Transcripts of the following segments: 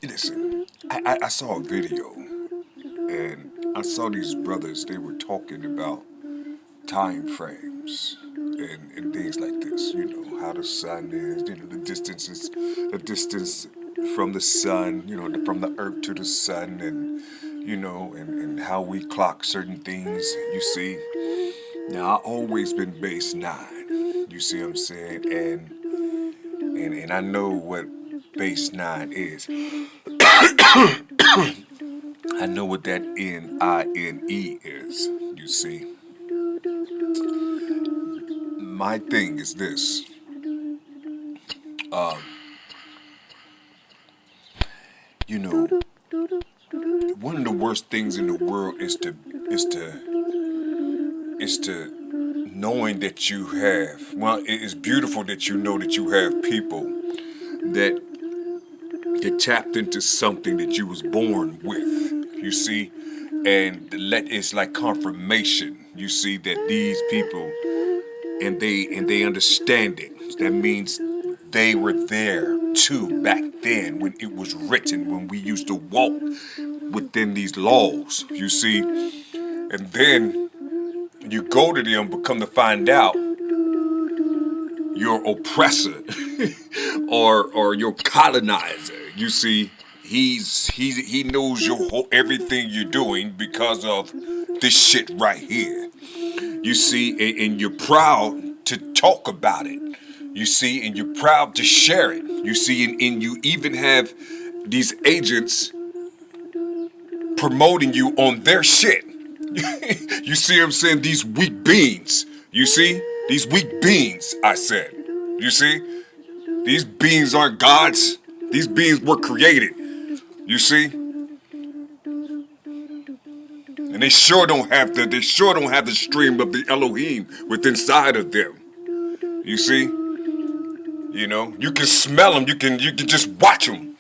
Listen, I saw a video and I saw these brothers. They were talking about time frames and things like this. You know how the sun is. You know the distance from the sun. You know from the earth to the sun, and and how we clock certain things. You see. Now I always been base nine. You see what I'm saying? And I know what base nine is. I know what that NINE is. You see. My thing is this. Um, you know, one of the worst things in the world is to knowing that you have. Well, it is beautiful that you know that you have people that tapped into something that you was born with. You see, and it's like confirmation. You see that these people and they understand it. That means they were there too back then when it was written, when we used to walk within these laws. You see, and then you go to them, but come to find out your oppressor or your colonizer. You see, he knows your whole everything you're doing because of this shit right here. You see, and you're proud to talk about it. You see, and you're proud to share it. You see, and you even have these agents promoting you on their shit. You see what I'm saying? These weak beings. You see? These weak beings, I said. You see? These beings aren't gods. These beings were created. You see? And they sure don't have the stream of the Elohim within inside of them. You see? You know, you can smell them, you can just watch them.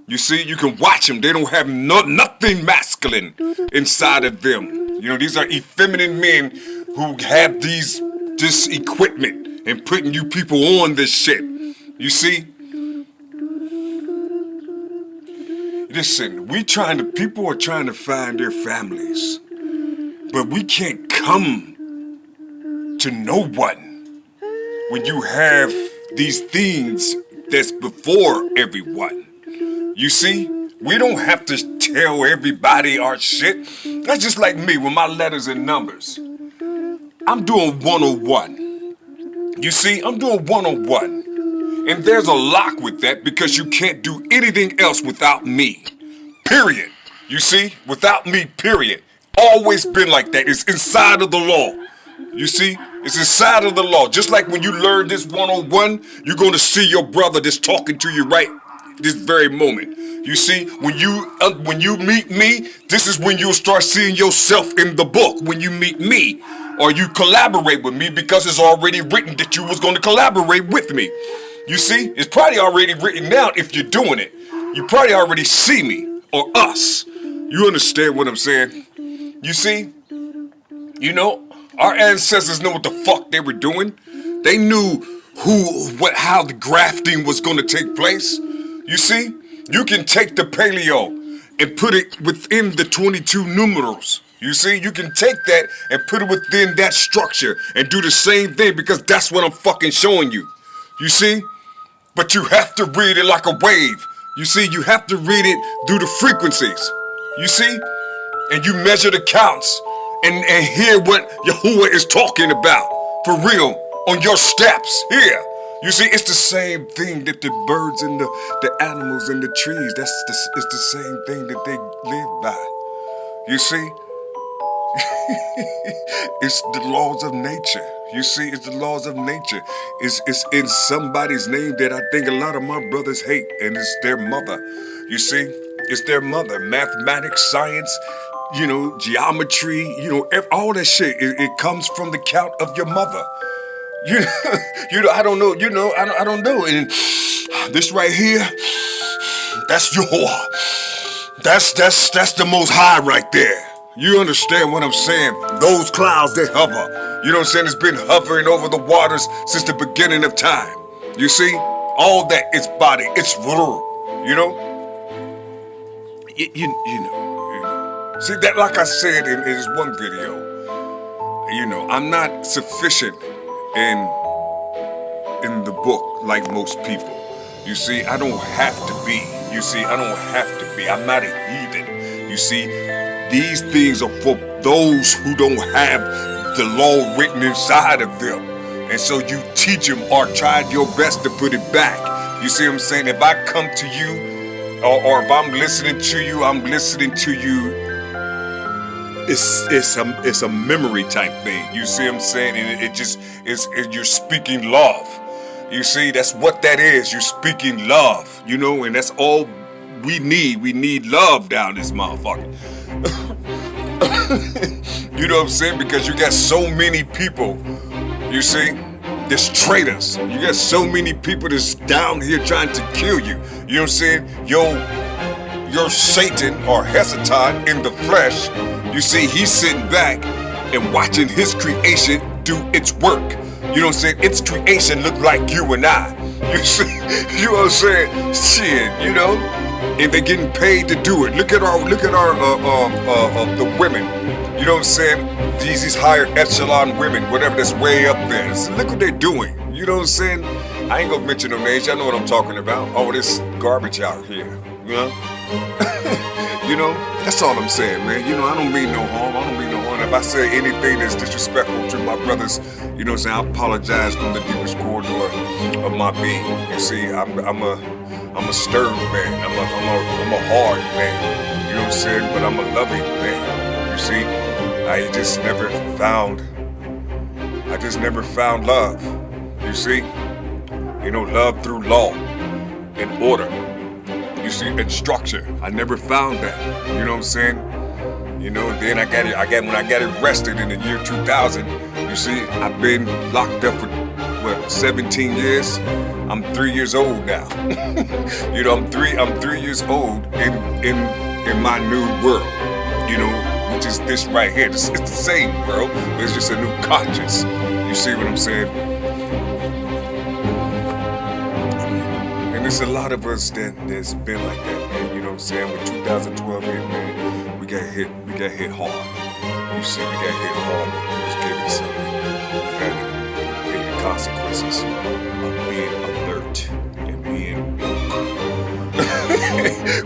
You see, you can watch them. They don't have nothing masculine inside of them. You know, these are effeminate men who have this equipment and putting you people on this shit. You see? Listen, people are trying to find their families, but we can't come to no one when you have these things that's before everyone. You see, we don't have to tell everybody our shit. That's just like me with my letters and numbers. I'm doing 101. You see, I'm doing 101. And there's a lock with that because you can't do anything else without me. Period. You see, without me, period. Always been like that. It's inside of the law. You see, it's inside of the law. Just like when you learn this 101, you're going to see your brother that's talking to you right this very moment. You see, when you meet me, this is when you'll start seeing yourself in the book. When you meet me, or you collaborate with me, because it's already written that you was going to collaborate with me. You see, it's probably already written down if you're doing it. You probably already see me or us. You understand what I'm saying? You see, you know, our ancestors know what the fuck they were doing. They knew how the grafting was going to take place. You see, you can take the paleo and put it within the 22 numerals. You see, you can take that and put it within that structure and do the same thing because that's what I'm fucking showing you. You see? But you have to read it like a wave. You see, you have to read it through the frequencies. You see? And you measure the counts and hear what Yahuwah is talking about. For real. On your steps. Here. You see, it's the same thing that the birds and the animals and the trees, it's the same thing that they live by. You see? It's the laws of nature. You see, it's the laws of nature. It's in somebody's name that I think a lot of my brothers hate, and it's their mother. You see, it's their mother. Mathematics, science, you know, geometry, you know, all that shit. It comes from the count of your mother. You know, I don't know. You know, I don't know. And this right here, that's the Most High right there. You understand what I'm saying? Those clouds that hover. You know what I'm saying? It's been hovering over the waters since the beginning of time. You see? all that is body. It's you know. You know. See that, like I said in this one video. You know, I'm not sufficient in the book like most people. You see, I don't have to be. You see, I don't have to be. I'm not a heathen. You see, these things are for those who don't have the law written inside of them. And so you teach them or try your best to put it back. You see what I'm saying? If I come to you or if I'm listening to you, I'm listening to you. It's a memory type thing. You see what I'm saying? And it just is, you're speaking love. You see, that's what that is. You're speaking love, you know, and that's all we need. We need love down this motherfucker. You know what I'm saying? Because you got so many people, you see, there's traitors. You got so many people that's down here trying to kill you. You know what I'm saying? Your Satan or Hezekiah in the flesh, you see, he's sitting back and watching his creation do its work. You know what I'm saying? Its creation look like you and I. You see, you know what I'm saying? Shit, you know, and they're getting paid to do it. Look at our the women. You know what I'm saying? These higher echelon women, whatever that's way up there. So look what they're doing. You know what I'm saying? I ain't gonna mention no names. Y'all know what I'm talking about. Oh, this garbage out here. You know? You know, that's all I'm saying, man. You know, I don't mean no harm. I don't mean no harm. If I say anything that's disrespectful to my brothers, you know what I'm saying, I apologize from the deepest corridor of my being. You see, I'm a stern man. I'm a hard man. You know what I'm saying? But I'm a loving man. You see, I just never found love. You see, you know, love through law and order. You see, and structure. I never found that. You know what I'm saying? You know, and then when I got arrested in the year 2000, you see, I've been locked up for what, 17 years? I'm 3 years old now. You know, I'm three years old in my new world. You know, which is this right here. It's the same world, but it's just a new conscience. You see what I'm saying? There's a lot of us that's been like that, man. You know what I'm saying? When 2012 hit, man, we got hit hard. You see, we got hit hard. We was given something. We had to pay the consequences of being alert and being woke.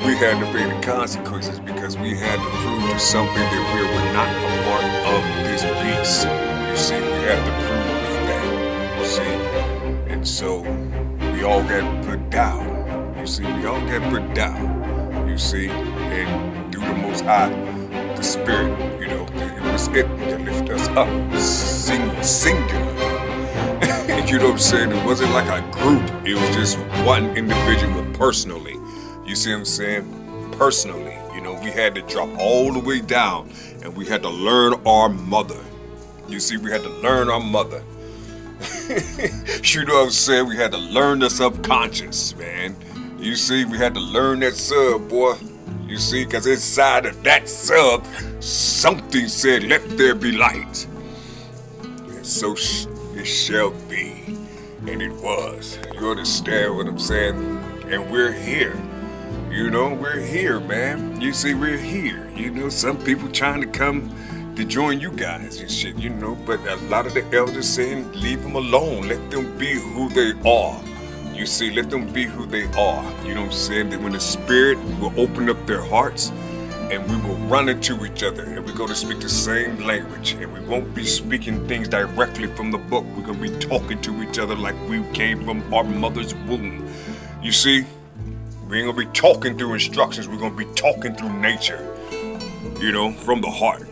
We had to pay the consequences because we had to prove to something that we were not a part of this beast. You see, we had to prove that. You see, and so we all got put down. You see, we all got put down. You see, and through the Most High, the Spirit, you know, it was it that lifted us up, singular. You know what I'm saying? It wasn't like a group. It was just one individual personally. You see what I'm saying? Personally, you know, we had to drop all the way down, and we had to learn our mother. You see, we had to learn our mother. You know what I'm saying? We had to learn the subconscious, man. You see, we had to learn that sub, boy. You see, because inside of that sub, something said, let there be light. And so it shall be. And it was. You understand what I'm saying? And we're here. You know, we're here, man. You see, we're here. You know, some people trying to come to join you guys and shit, you know, but a lot of the elders saying, leave them alone, let them be who they are. You see, let them be who they are. You know what I'm saying? That when the Spirit will open up their hearts and we will run into each other and we're going to speak the same language and we won't be speaking things directly from the book. We're going to be talking to each other like we came from our mother's womb. You see, we ain't going to be talking through instructions. We're going to be talking through nature, you know, from the heart.